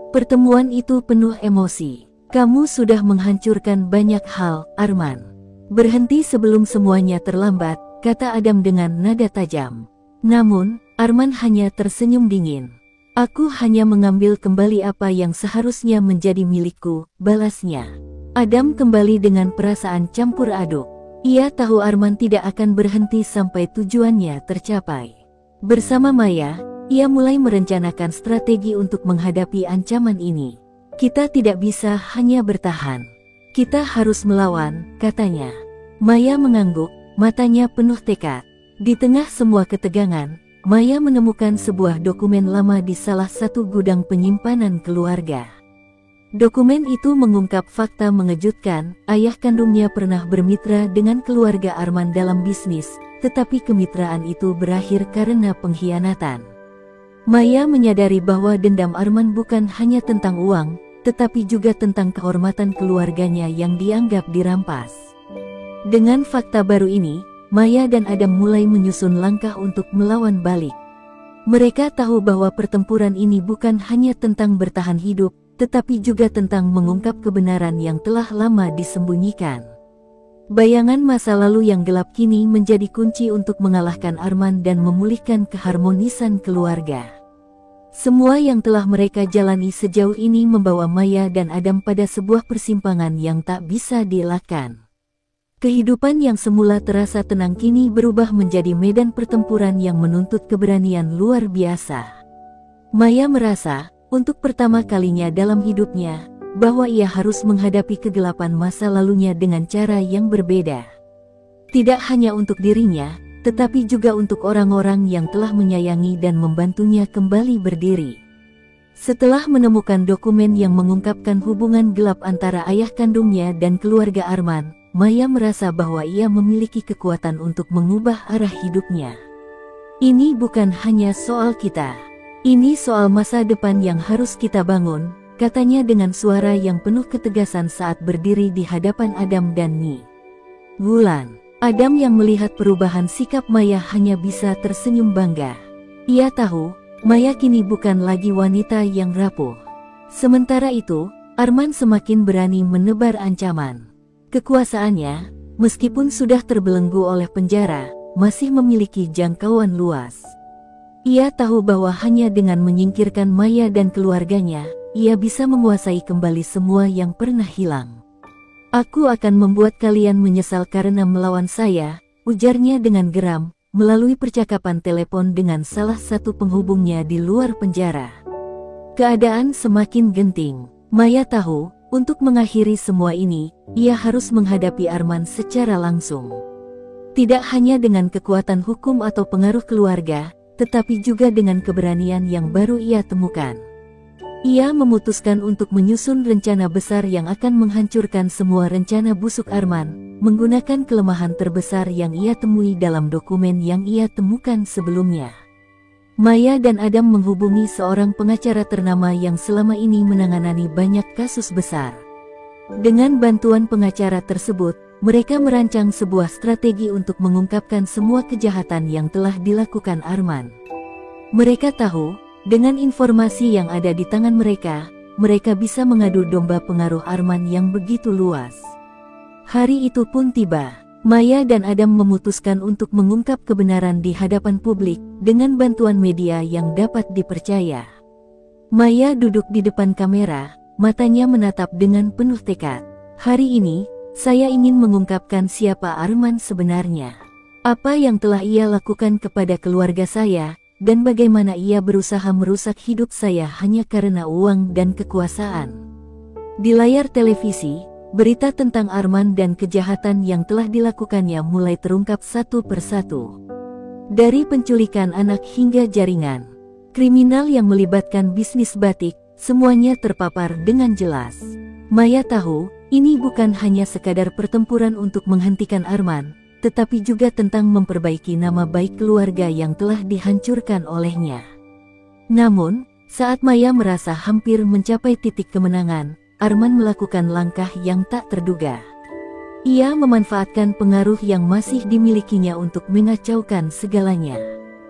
Pertemuan itu penuh emosi. Kamu sudah menghancurkan banyak hal, Arman. Berhenti sebelum semuanya terlambat, kata Adam dengan nada tajam. Namun, Arman hanya tersenyum dingin. Aku hanya mengambil kembali apa yang seharusnya menjadi milikku, balasnya. Adam kembali dengan perasaan campur aduk. Ia tahu Arman tidak akan berhenti sampai tujuannya tercapai. Bersama Maya, ia mulai merencanakan strategi untuk menghadapi ancaman ini. Kita tidak bisa hanya bertahan. Kita harus melawan, katanya. Maya mengangguk, matanya penuh tekad. Di tengah semua ketegangan, Maya menemukan sebuah dokumen lama di salah satu gudang penyimpanan keluarga. Dokumen itu mengungkap fakta mengejutkan, ayah kandungnya pernah bermitra dengan keluarga Arman dalam bisnis, tetapi kemitraan itu berakhir karena pengkhianatan. Maya menyadari bahwa dendam Arman bukan hanya tentang uang, tetapi juga tentang kehormatan keluarganya yang dianggap dirampas. Dengan fakta baru ini, Maya dan Adam mulai menyusun langkah untuk melawan balik. Mereka tahu bahwa pertempuran ini bukan hanya tentang bertahan hidup, tetapi juga tentang mengungkap kebenaran yang telah lama disembunyikan. Bayangan masa lalu yang gelap kini menjadi kunci untuk mengalahkan Arman dan memulihkan keharmonisan keluarga. Semua yang telah mereka jalani sejauh ini membawa Maya dan Adam pada sebuah persimpangan yang tak bisa dielakkan. Kehidupan yang semula terasa tenang kini berubah menjadi medan pertempuran yang menuntut keberanian luar biasa. Maya merasa, untuk pertama kalinya dalam hidupnya, bahwa ia harus menghadapi kegelapan masa lalunya dengan cara yang berbeda. Tidak hanya untuk dirinya, tetapi juga untuk orang-orang yang telah menyayangi dan membantunya kembali berdiri. Setelah menemukan dokumen yang mengungkapkan hubungan gelap antara ayah kandungnya dan keluarga Arman, Maya merasa bahwa ia memiliki kekuatan untuk mengubah arah hidupnya. Ini bukan hanya soal kita. Ini soal masa depan yang harus kita bangun, katanya dengan suara yang penuh ketegasan saat berdiri di hadapan Adam dan Ni. Wulan. Adam yang melihat perubahan sikap Maya hanya bisa tersenyum bangga. Ia tahu, Maya kini bukan lagi wanita yang rapuh. Sementara itu, Arman semakin berani menebar ancaman. Kekuasaannya, meskipun sudah terbelenggu oleh penjara, masih memiliki jangkauan luas. Ia tahu bahwa hanya dengan menyingkirkan Maya dan keluarganya, ia bisa menguasai kembali semua yang pernah hilang. Aku akan membuat kalian menyesal karena melawan saya, ujarnya dengan geram, melalui percakapan telepon dengan salah satu penghubungnya di luar penjara. Keadaan semakin genting. Maya tahu, untuk mengakhiri semua ini, ia harus menghadapi Arman secara langsung. Tidak hanya dengan kekuatan hukum atau pengaruh keluarga, tetapi juga dengan keberanian yang baru ia temukan. Ia memutuskan untuk menyusun rencana besar yang akan menghancurkan semua rencana busuk Arman, menggunakan kelemahan terbesar yang ia temui dalam dokumen yang ia temukan sebelumnya. Maya dan Adam menghubungi seorang pengacara ternama yang selama ini menangani banyak kasus besar. Dengan bantuan pengacara tersebut, mereka merancang sebuah strategi untuk mengungkapkan semua kejahatan yang telah dilakukan Arman. Mereka tahu, dengan informasi yang ada di tangan mereka, mereka bisa mengadu domba pengaruh Arman yang begitu luas. Hari itu pun tiba. Maya dan Adam memutuskan untuk mengungkap kebenaran di hadapan publik dengan bantuan media yang dapat dipercaya. Maya duduk di depan kamera, matanya menatap dengan penuh tekad. Hari ini, saya ingin mengungkapkan siapa Arman sebenarnya. Apa yang telah ia lakukan kepada keluarga saya, dan bagaimana ia berusaha merusak hidup saya hanya karena uang dan kekuasaan. Di layar televisi, berita tentang Arman dan kejahatan yang telah dilakukannya mulai terungkap satu persatu. Dari penculikan anak hingga jaringan kriminal yang melibatkan bisnis batik, semuanya terpapar dengan jelas. Maya tahu, ini bukan hanya sekadar pertempuran untuk menghentikan Arman, tetapi juga tentang memperbaiki nama baik keluarga yang telah dihancurkan olehnya. Namun, saat Maya merasa hampir mencapai titik kemenangan, Arman melakukan langkah yang tak terduga. Ia memanfaatkan pengaruh yang masih dimilikinya untuk mengacaukan segalanya.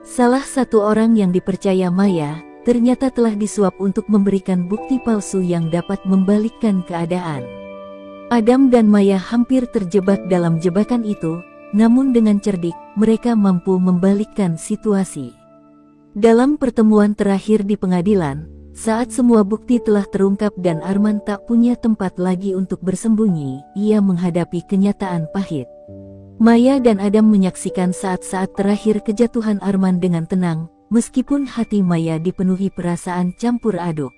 Salah satu orang yang dipercaya Maya, ternyata telah disuap untuk memberikan bukti palsu yang dapat membalikkan keadaan. Adam dan Maya hampir terjebak dalam jebakan itu, namun dengan cerdik, mereka mampu membalikkan situasi. Dalam pertemuan terakhir di pengadilan, saat semua bukti telah terungkap dan Arman tak punya tempat lagi untuk bersembunyi, ia menghadapi kenyataan pahit. Maya dan Adam menyaksikan saat-saat terakhir kejatuhan Arman dengan tenang, meskipun hati Maya dipenuhi perasaan campur aduk.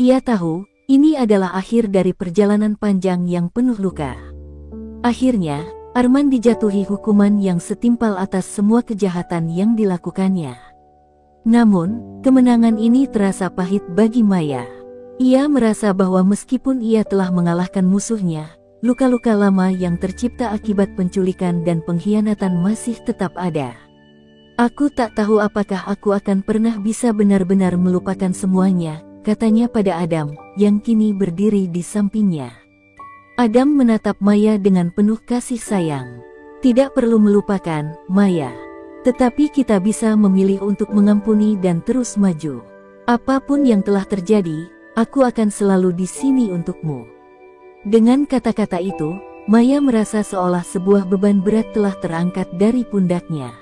Ia tahu, ini adalah akhir dari perjalanan panjang yang penuh luka. Akhirnya, Arman dijatuhi hukuman yang setimpal atas semua kejahatan yang dilakukannya. Namun, kemenangan ini terasa pahit bagi Maya. Ia merasa bahwa meskipun ia telah mengalahkan musuhnya, luka-luka lama yang tercipta akibat penculikan dan pengkhianatan masih tetap ada. Aku tak tahu apakah aku akan pernah bisa benar-benar melupakan semuanya, katanya pada Adam, yang kini berdiri di sampingnya. Adam menatap Maya dengan penuh kasih sayang. Tidak perlu melupakan, Maya. Tetapi kita bisa memilih untuk mengampuni dan terus maju. Apapun yang telah terjadi, aku akan selalu di sini untukmu. Dengan kata-kata itu, Maya merasa seolah sebuah beban berat telah terangkat dari pundaknya.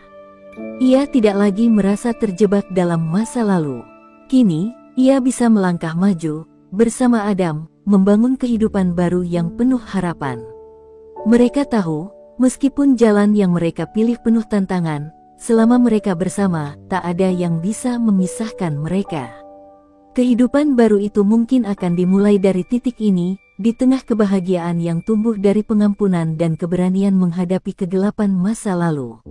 Ia tidak lagi merasa terjebak dalam masa lalu. Kini, ia bisa melangkah maju, bersama Adam, membangun kehidupan baru yang penuh harapan. Mereka tahu, meskipun jalan yang mereka pilih penuh tantangan, selama mereka bersama, tak ada yang bisa memisahkan mereka. Kehidupan baru itu mungkin akan dimulai dari titik ini, di tengah kebahagiaan yang tumbuh dari pengampunan dan keberanian menghadapi kegelapan masa lalu.